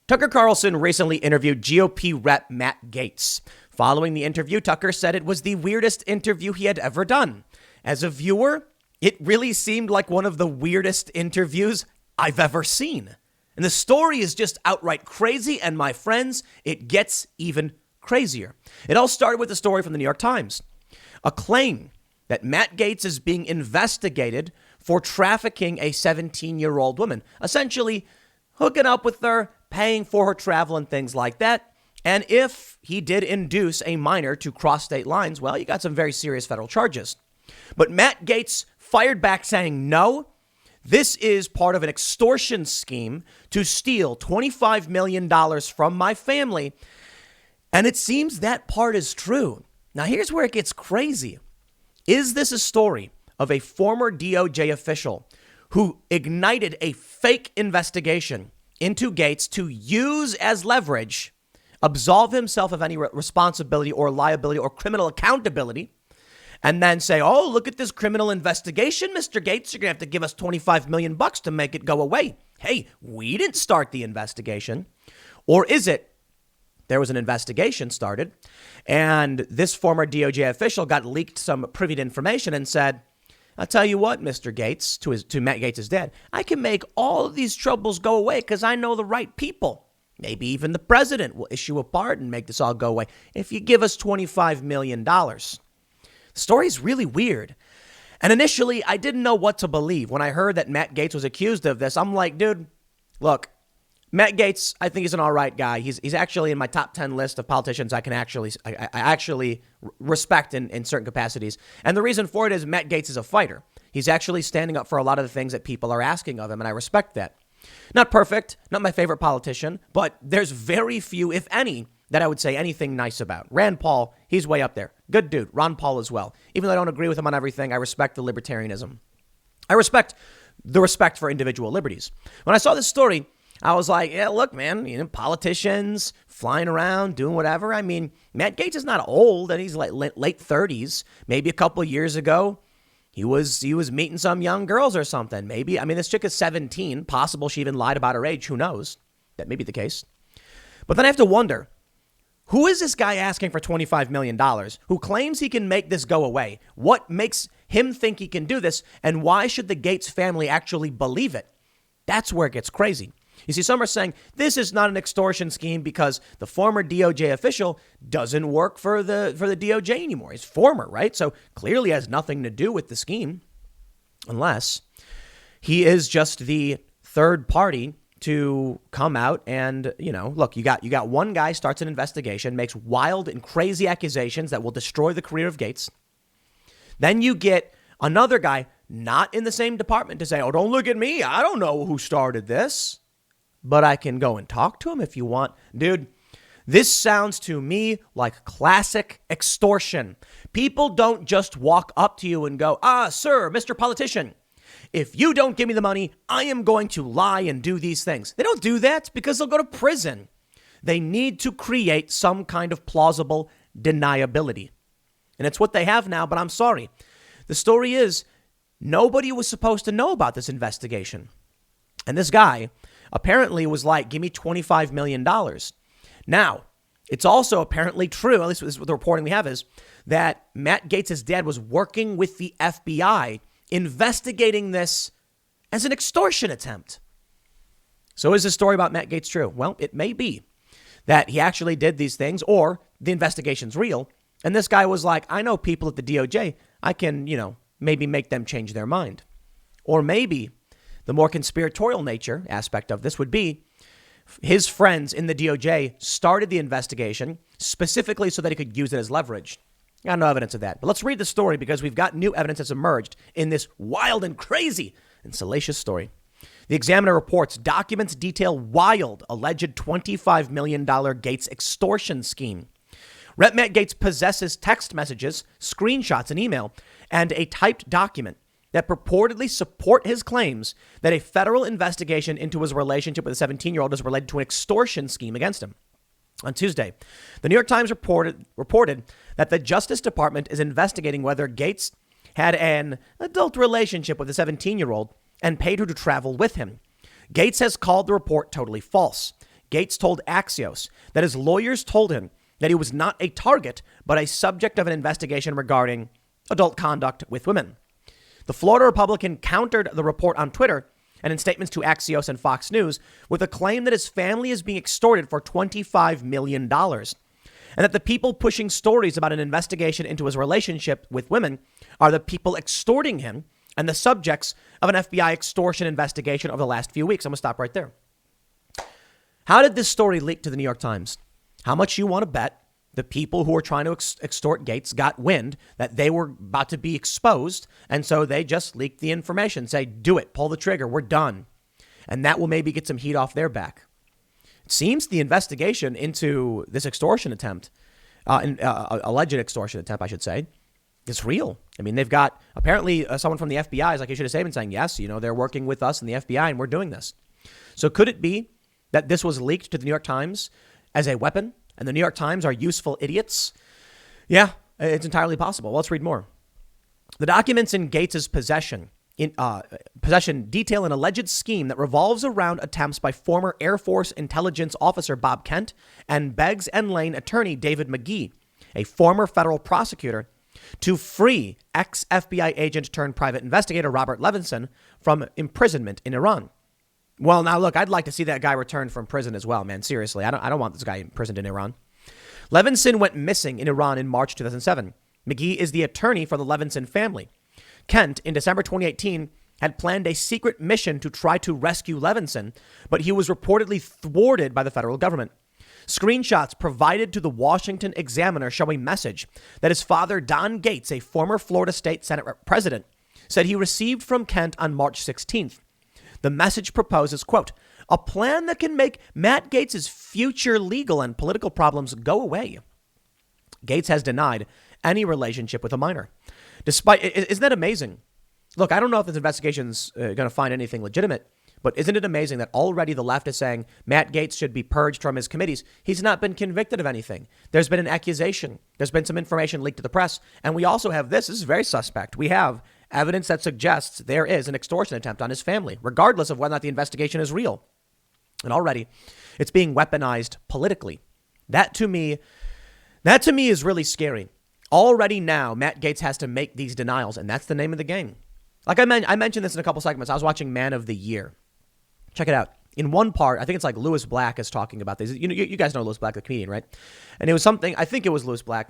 Tucker Carlson recently interviewed GOP rep Matt Gaetz. Following the interview, Tucker said it was the weirdest interview he had ever done. As a viewer, it really seemed like one of the weirdest interviews I've ever seen. And the story is just outright crazy, and my friends, it gets even crazier. It all started with a story from the New York Times. A claim that Matt Gaetz is being investigated for trafficking a 17-year-old woman, essentially hooking up with her, paying for her travel and things like that. And if he did induce a minor to cross state lines, well, you got some very serious federal charges. But Matt Gaetz fired back saying, no, this is part of an extortion scheme to steal $25 million from my family. And it seems that part is true. Now, here's where it gets crazy. Is this a story of a former DOJ official who ignited a fake investigation into Gaetz to use as leverage, absolve himself of any responsibility or liability or criminal accountability, and then say, oh, look at this criminal investigation, Mr. Gaetz, you're going to have to give us $25 million to make it go away. Hey, we didn't start the investigation. Or is it there was an investigation started and this former DOJ official got leaked some privy information and said, I'll tell you what, Mr. Gaetz, to Matt Gaetz' dad, I can make all of these troubles go away because I know the right people. Maybe even the president will issue a pardon and make this all go away if you give us $25 million. The story's really weird. And initially, I didn't know what to believe. When I heard that Matt Gaetz was accused of this, I'm like, dude, look, Matt Gaetz, I think he's an all right guy. He's actually in my top 10 list of politicians I actually respect in certain capacities. And the reason for it is Matt Gaetz is a fighter. He's actually standing up for a lot of the things that people are asking of him, and I respect that. Not perfect, not my favorite politician, but there's very few, if any, that I would say anything nice about. Rand Paul, he's way up there. Good dude. Ron Paul as well. Even though I don't agree with him on everything, I respect the libertarianism. I respect the respect for individual liberties. When I saw this story, I was like, yeah, look, man, politicians flying around, doing whatever. I mean, Matt Gaetz is not old, and he's like late 30s. Maybe a couple of years ago, he was meeting some young girls or something. Maybe, this chick is 17. Possible she even lied about her age. Who knows? That may be the case. But then I have to wonder, who is this guy asking for $25 million who claims he can make this go away? What makes him think he can do this? And why should the Gaetz family actually believe it? That's where it gets crazy. You see, some are saying this is not an extortion scheme because the former DOJ official doesn't work for the DOJ anymore. He's former, right? So clearly has nothing to do with the scheme, unless he is just the third party to come out and, look, you got one guy starts an investigation, makes wild and crazy accusations that will destroy the career of Gaetz. Then you get another guy not in the same department to say, oh, don't look at me. I don't know who started this. But I can go and talk to him if you want. Dude, this sounds to me like classic extortion. People don't just walk up to you and go, sir, Mr. Politician, if you don't give me the money, I am going to lie and do these things. They don't do that because they'll go to prison. They need to create some kind of plausible deniability. And it's what they have now, but I'm sorry. The story is nobody was supposed to know about this investigation. And this guy apparently was like, give me $25 million. Now, it's also apparently true, at least this is what the reporting we have is, that Matt Gaetz' dad was working with the FBI investigating this as an extortion attempt. So is this story about Matt Gaetz true? Well, it may be that he actually did these things or the investigation's real. And this guy was like, I know people at the DOJ. I can, maybe make them change their mind. Or maybe the more conspiratorial nature aspect of this would be his friends in the DOJ started the investigation specifically so that he could use it as leverage. Got no evidence of that. But let's read the story because we've got new evidence that's emerged in this wild and crazy and salacious story. The Examiner reports documents detail wild alleged $25 million Gaetz extortion scheme. Rep. Matt Gaetz possesses text messages, screenshots, and email, and a typed document that purportedly support his claims that a federal investigation into his relationship with a 17-year-old is related to an extortion scheme against him. On Tuesday, the New York Times reported that the Justice Department is investigating whether Gaetz had an adult relationship with a 17-year-old and paid her to travel with him. Gaetz has called the report totally false. Gaetz told Axios that his lawyers told him that he was not a target, but a subject of an investigation regarding adult conduct with women. The Florida Republican countered the report on Twitter and in statements to Axios and Fox News with a claim that his family is being extorted for $25 million. And that the people pushing stories about an investigation into his relationship with women are the people extorting him and the subjects of an FBI extortion investigation over the last few weeks. I'm going to stop right there. How did this story leak to the New York Times? How much you want to bet the people who were trying to extort Gaetz got wind that they were about to be exposed, and so they just leaked the information, say, do it, pull the trigger, we're done. And that will maybe get some heat off their back. It seems the investigation into this extortion attempt, alleged extortion attempt, I should say, is real. I mean, they've got apparently someone from the FBI is like, you should have been saying, yes, they're working with us in the FBI and we're doing this. So could it be that this was leaked to the New York Times as a weapon and the New York Times are useful idiots? Yeah, it's entirely possible. Well, let's read more. The documents in Gaetz's possession detail an alleged scheme that revolves around attempts by former Air Force intelligence officer Bob Kent and Beggs and Lane attorney David McGee, a former federal prosecutor, to free ex-FBI agent turned private investigator Robert Levinson from imprisonment in Iran. Well, now, look, I'd like to see that guy returned from prison as well, man. Seriously, I don't want this guy imprisoned in Iran. Levinson went missing in Iran in March 2007. McGee is the attorney for the Levinson family. Kent, in December 2018, had planned a secret mission to try to rescue Levinson, but he was reportedly thwarted by the federal government. Screenshots provided to the Washington Examiner show a message that his father, Don Gaetz, a former Florida State Senate president, said he received from Kent on March 16th. The message proposes, quote, a plan that can make Matt Gaetz's future legal and political problems go away. Gaetz has denied any relationship with a minor. Isn't that amazing? Look, I don't know if this investigation's going to find anything legitimate, but isn't it amazing that already the left is saying Matt Gaetz should be purged from his committees? He's not been convicted of anything. There's been an accusation. There's been some information leaked to the press. And we also have this is very suspect. We have evidence that suggests there is an extortion attempt on his family, regardless of whether or not the investigation is real. And already it's being weaponized politically. That to me is really scary. Already now, Matt Gaetz has to make these denials, and that's the name of the game. Like I mentioned this in a couple segments. I was watching Man of the Year. Check it out. In one part, I think it's like Louis Black is talking about this. You guys know Louis Black, the comedian, right? And it was something, I think it was Louis Black.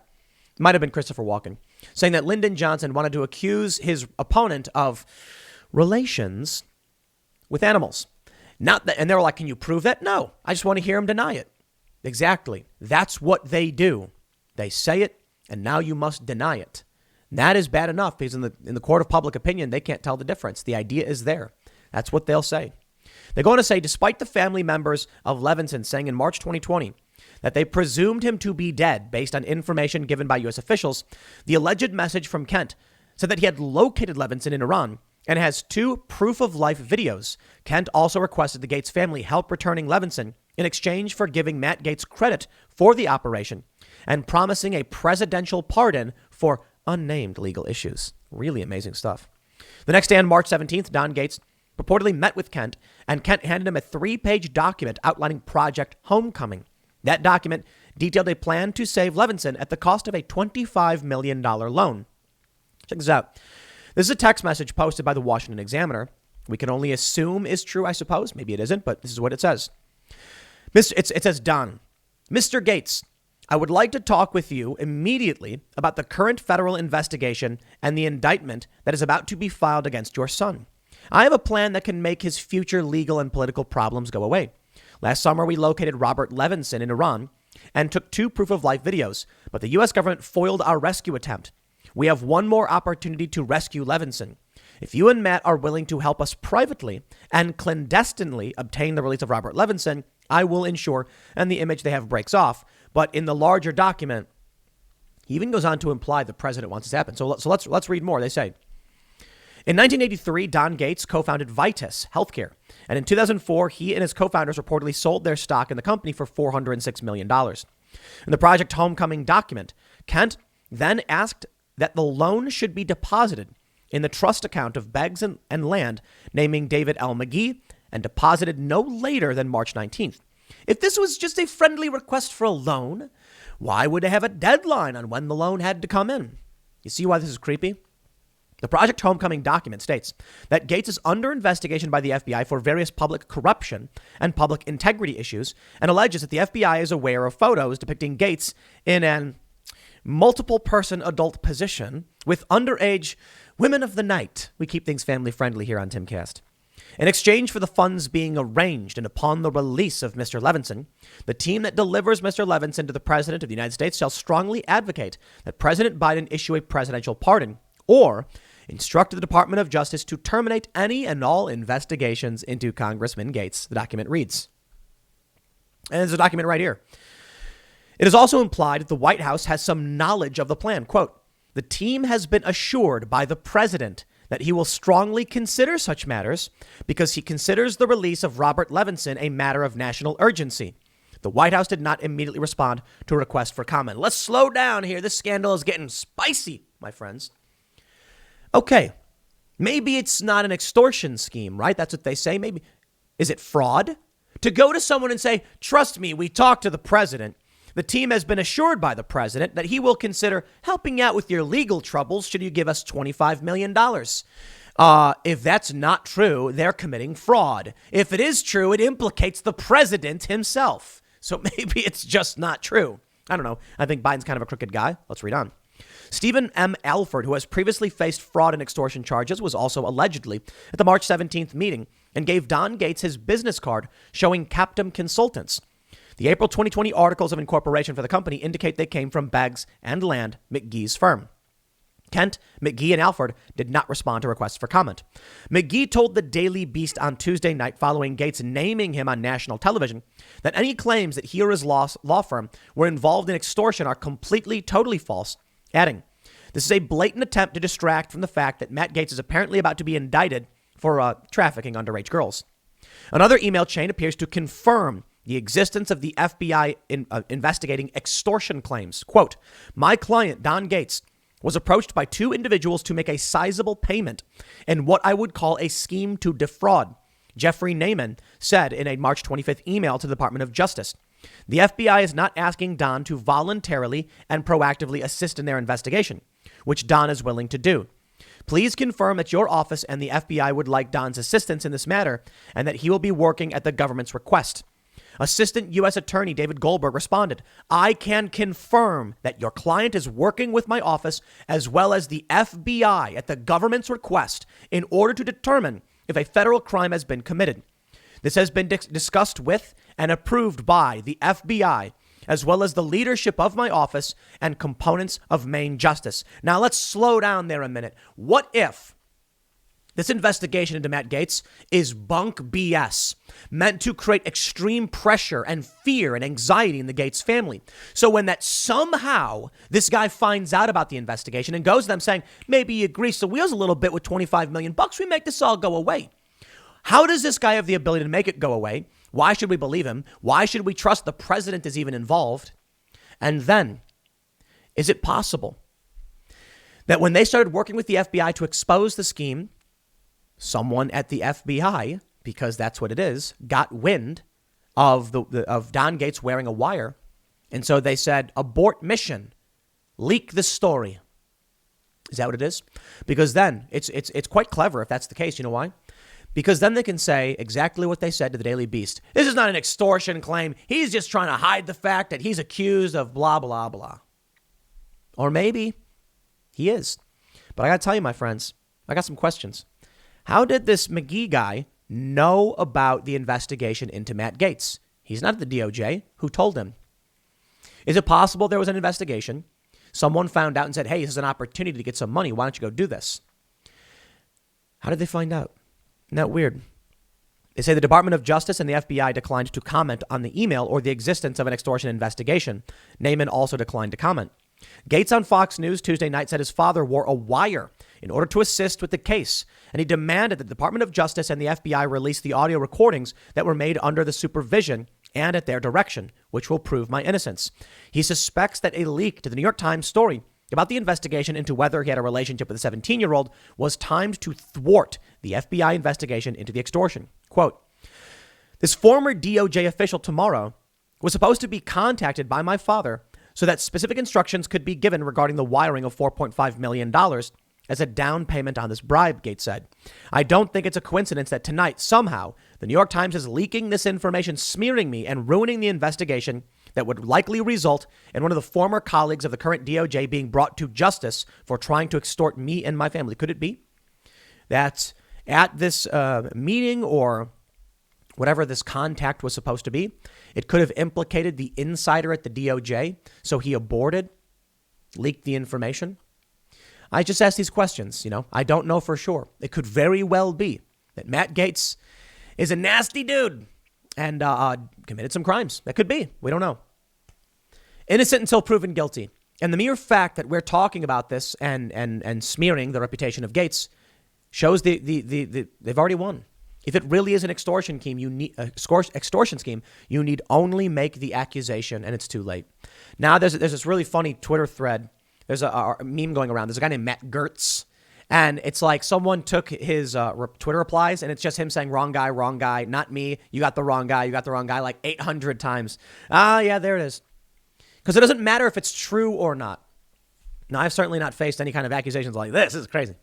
It might have been Christopher Walken, saying that Lyndon Johnson wanted to accuse his opponent of relations with animals. Not that, and they were like, can you prove that? No, I just want to hear him deny it. Exactly. That's what they do. They say it, and now you must deny it. And that is bad enough because in the court of public opinion, they can't tell the difference. The idea is there. That's what they'll say. They're going to say, despite the family members of Levinson saying in March 2020 that they presumed him to be dead based on information given by U.S. officials, the alleged message from Kent said that he had located Levinson in Iran and has 2 proof-of-life videos. Kent also requested the Gaetz family help returning Levinson in exchange for giving Matt Gaetz credit for the operation and promising a presidential pardon for unnamed legal issues. Really amazing stuff. The next day on March 17th, Don Gaetz purportedly met with Kent, and Kent handed him a 3-page document outlining Project Homecoming. That document detailed a plan to save Levinson at the cost of a $25 million loan. Check this out. This is a text message posted by the Washington Examiner. We can only assume is true, I suppose. Maybe it isn't, but this is what it says. It says, Don, Mr. Gaetz, I would like to talk with you immediately about the current federal investigation and the indictment that is about to be filed against your son. I have a plan that can make his future legal and political problems go away. Last summer, we located Robert Levinson in Iran and took 2 proof-of-life videos, but the U.S. government foiled our rescue attempt. We have one more opportunity to rescue Levinson. If you and Matt are willing to help us privately and clandestinely obtain the release of Robert Levinson, I will ensure, and the image they have breaks off. But in the larger document, he even goes on to imply the president wants this to happen. So let's read more. They say, in 1983, Don Gaetz co-founded Vitas Healthcare. And in 2004, he and his co-founders reportedly sold their stock in the company for $406 million. In the Project Homecoming document, Kent then asked that the loan should be deposited in the trust account of Beggs and Land, naming David L. McGee, and deposited no later than March 19th. If this was just a friendly request for a loan, why would they have a deadline on when the loan had to come in? You see why this is creepy? The Project Homecoming document states that Gaetz is under investigation by the FBI for various public corruption and public integrity issues, and alleges that the FBI is aware of photos depicting Gaetz in an multiple person adult position with underage women of the night. We keep things family friendly here on Timcast. In exchange for the funds being arranged and upon the release of Mr. Levinson, the team that delivers Mr. Levinson to the President of the United States shall strongly advocate that President Biden issue a presidential pardon or instruct the Department of Justice to terminate any and all investigations into Congressman Gaetz, the document reads. And there's a document right here. It is also implied that the White House has some knowledge of the plan. Quote, the team has been assured by the president that he will strongly consider such matters because he considers the release of Robert Levinson a matter of national urgency. The White House did not immediately respond to a request for comment. Let's slow down here. This scandal is getting spicy, my friends. Okay, maybe it's not an extortion scheme, right? That's what they say. Maybe. Is it fraud? To go to someone and say, trust me, we talked to the president. The team has been assured by the president that he will consider helping out with your legal troubles should you give us $25 million. If that's not true, they're committing fraud. If it is true, it implicates the president himself. So maybe it's just not true. I don't know. I think Biden's kind of a crooked guy. Let's read on. Stephen M. Alford, who has previously faced fraud and extortion charges, was also allegedly at the March 17th meeting and gave Don Gaetz his business card showing Captum Consultants. The April 2020 articles of incorporation for the company indicate they came from Beggs and Land, McGee's firm. Kent, McGee, and Alford did not respond to requests for comment. McGee told the Daily Beast on Tuesday night following Gaetz naming him on national television that any claims that he or his law firm were involved in extortion are completely, totally false, adding, this is a blatant attempt to distract from the fact that Matt Gaetz is apparently about to be indicted for trafficking underage girls. Another email chain appears to confirm the existence of the FBI investigating extortion claims. Quote, my client, Don Gaetz, was approached by two individuals to make a sizable payment in what I would call a scheme to defraud, Jeffrey Naiman said in a March 25th email to the Department of Justice. The FBI is not asking Don to voluntarily and proactively assist in their investigation, which Don is willing to do. Please confirm that your office and the FBI would like Don's assistance in this matter and that he will be working at the government's request. Assistant U.S. Attorney David Goldberg responded, I can confirm that your client is working with my office as well as the FBI at the government's request in order to determine if a federal crime has been committed. This has been discussed with and approved by the FBI as well as the leadership of my office and components of Maine Justice. Now let's slow down there a minute. What if this investigation into Matt Gaetz is bunk BS, meant to create extreme pressure and fear and anxiety in the Gaetz family? So when that somehow this guy finds out about the investigation and goes to them saying, maybe he greased the wheels a little bit with $25 million, we make this all go away. How does this guy have the ability to make it go away? Why should we believe him? Why should we trust the president is even involved? And then, is it possible that when they started working with the FBI to expose the scheme, someone at the FBI, because that's what it is, got wind of of Don Gaetz wearing a wire, and so they said, abort mission, leak the story. Is that what it is? Because then it's quite clever if that's the case. You know why? Because then they can say exactly what they said to the Daily Beast. This is not an extortion claim. He's just trying to hide the fact that he's accused of blah, blah, blah. Or maybe he is. But I got to tell you, my friends, I got some questions. How did this McGee guy know about the investigation into Matt Gaetz? He's not at the DOJ. Who told him? Is it possible there was an investigation? Someone found out and said, hey, this is an opportunity to get some money. Why don't you go do this? How did they find out? Isn't that weird? They say the Department of Justice and the FBI declined to comment on the email or the existence of an extortion investigation. Naiman also declined to comment. Gaetz on Fox News Tuesday night said his father wore a wire in order to assist with the case, and he demanded that the Department of Justice and the FBI release the audio recordings that were made under the supervision and at their direction, which will prove my innocence. He suspects that a leak to the New York Times story about the investigation into whether he had a relationship with a 17-year-old was timed to thwart the FBI investigation into the extortion. Quote, This former DOJ official tomorrow was supposed to be contacted by my father so that specific instructions could be given regarding the wiring of $4.5 million as a down payment on this bribe, Gaetz said. I don't think it's a coincidence that tonight, somehow, the New York Times is leaking this information, smearing me and ruining the investigation that would likely result in one of the former colleagues of the current DOJ being brought to justice for trying to extort me and my family. Could it be that at this meeting or whatever this contact was supposed to be, it could have implicated the insider at the DOJ, so he aborted, leaked the information? I just ask these questions, I don't know for sure. It could very well be that Matt Gaetz is a nasty dude and committed some crimes. That could be. We don't know. Innocent until proven guilty. And the mere fact that we're talking about this and smearing the reputation of Gaetz shows they've already won. If it really is an extortion scheme, you need only make the accusation, and it's too late. Now there's this really funny Twitter thread. There's a meme going around. There's a guy named Matt Gaetz, and it's like someone took his Twitter replies, and it's just him saying, wrong guy, not me. You got the wrong guy, like 800 times. Yeah, there it is. Because it doesn't matter if it's true or not. Now, I've certainly not faced any kind of accusations like this. This is crazy.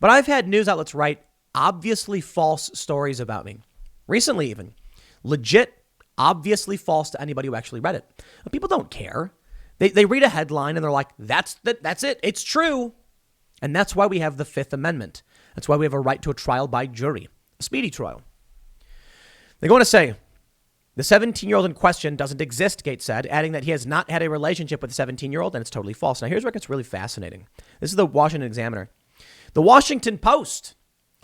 But I've had news outlets write obviously false stories about me. Recently even. Legit, obviously false to anybody who actually read it. But people don't care. They read a headline and they're like, that's it. It's true. And that's why we have the Fifth Amendment. That's why we have a right to a trial by jury, a speedy trial. They go on to say, the 17-year-old in question doesn't exist, Gaetz said, adding that he has not had a relationship with the 17-year-old, and it's totally false. Now, here's where it gets really fascinating. This is the Washington Examiner. The Washington Post,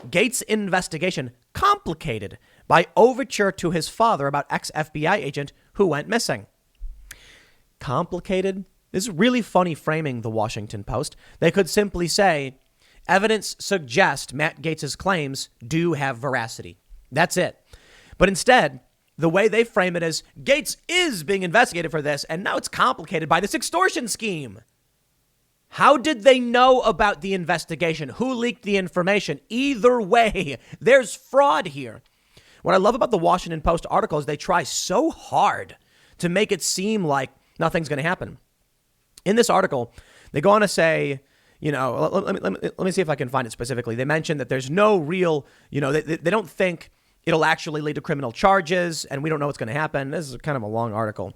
Gaetz' investigation complicated by overture to his father about ex-FBI agent who went missing. Complicated? This is really funny framing, the Washington Post. They could simply say, evidence suggests Matt Gaetz' claims do have veracity. That's it. But instead, the way they frame it is, Gaetz is being investigated for this, and now it's complicated by this extortion scheme. How did they know about the investigation? Who leaked the information? Either way, there's fraud here. What I love about the Washington Post article is they try so hard to make it seem like nothing's going to happen. In this article, they go on to say, let me see if I can find it specifically. They mentioned that there's no real, they don't think it'll actually lead to criminal charges, and we don't know what's going to happen. This is kind of a long article.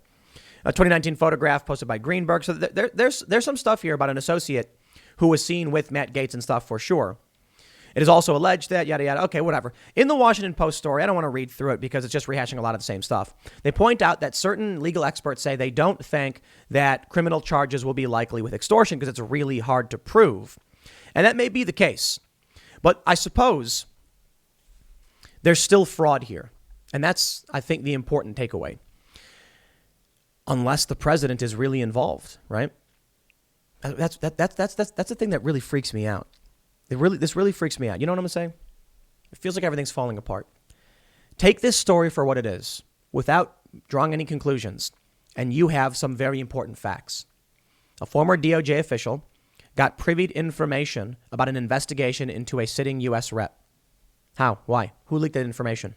A 2019 photograph posted by Greenberg. So there's some stuff here about an associate who was seen with Matt Gaetz and stuff for sure. It is also alleged that, yada, yada. Okay, whatever. In the Washington Post story, I don't want to read through it because it's just rehashing a lot of the same stuff. They point out that certain legal experts say they don't think that criminal charges will be likely with extortion because it's really hard to prove. And that may be the case. But I suppose there's still fraud here. And that's, I think, the important takeaway. Unless the president is really involved, right? That's the thing that really freaks me out. This really freaks me out. You know what I'm saying? It feels like everything's falling apart. Take this story for what it is, without drawing any conclusions, and you have some very important facts. A former DOJ official got privy to information about an investigation into a sitting U.S. rep. How? Why? Who leaked that information?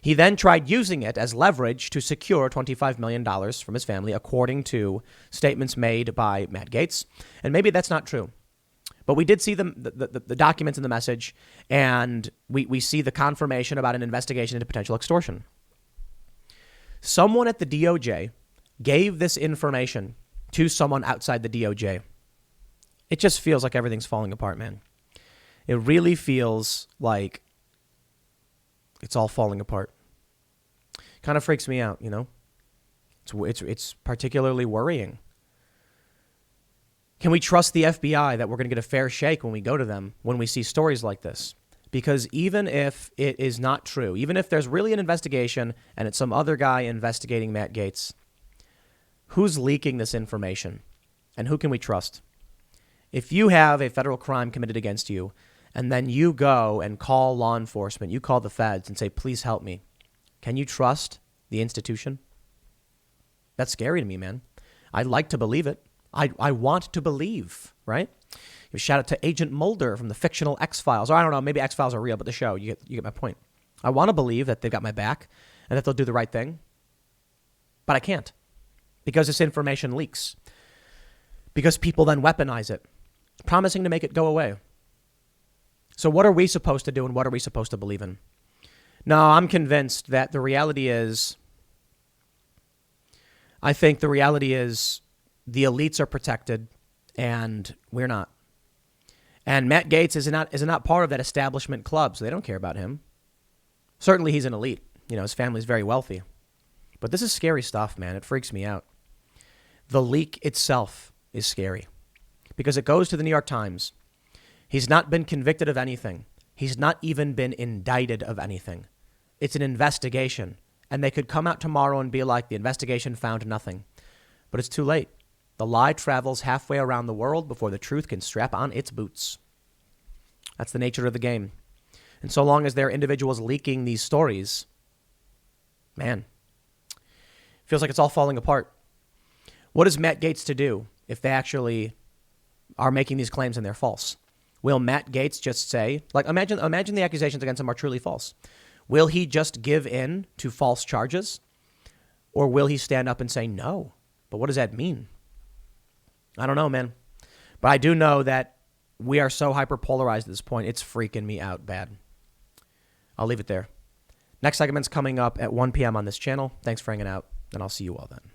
He then tried using it as leverage to secure $25 million from his family, according to statements made by Matt Gaetz. And maybe that's not true. But we did see the documents in the message, and we see the confirmation about an investigation into potential extortion. Someone at the DOJ gave this information to someone outside the DOJ. It just feels like everything's falling apart, man. It really feels like it's all falling apart. Kind of freaks me out, It's particularly worrying. Can we trust the FBI that we're going to get a fair shake when we go to them when we see stories like this? Because even if it is not true, even if there's really an investigation and it's some other guy investigating Matt Gaetz, who's leaking this information and who can we trust? If you have a federal crime committed against you and then you go and call law enforcement, you call the feds and say, please help me, can you trust the institution? That's scary to me, man. I'd like to believe it. I want to believe, right? Shout out to Agent Mulder from the fictional X-Files. Or I don't know, maybe X-Files are real, but the show, you get my point. I want to believe that they've got my back and that they'll do the right thing. But I can't, because this information leaks. Because people then weaponize it, promising to make it go away. So what are we supposed to do, and what are we supposed to believe in? No, I'm convinced that the reality is, I think the reality is the elites are protected and we're not. And Matt Gaetz is not part of that establishment club, so they don't care about him. Certainly he's an elite. You know, his family's very wealthy. But this is scary stuff, man. It freaks me out. The leak itself is scary because it goes to the New York Times. He's not been convicted of anything. He's not even been indicted of anything. It's an investigation. And they could come out tomorrow and be like, the investigation found nothing. But it's too late. The lie travels halfway around the world before the truth can strap on its boots. That's the nature of the game. And so long as there are individuals leaking these stories, man, feels like it's all falling apart. What is Matt Gaetz to do if they actually are making these claims and they're false? Will Matt Gaetz just say, like, imagine the accusations against him are truly false. Will he just give in to false charges? Or will he stand up and say no? But what does that mean? I don't know, man. But I do know that we are so hyperpolarized at this point, it's freaking me out bad. I'll leave it there. Next segment's coming up at 1 p.m. on this channel. Thanks for hanging out, and I'll see you all then.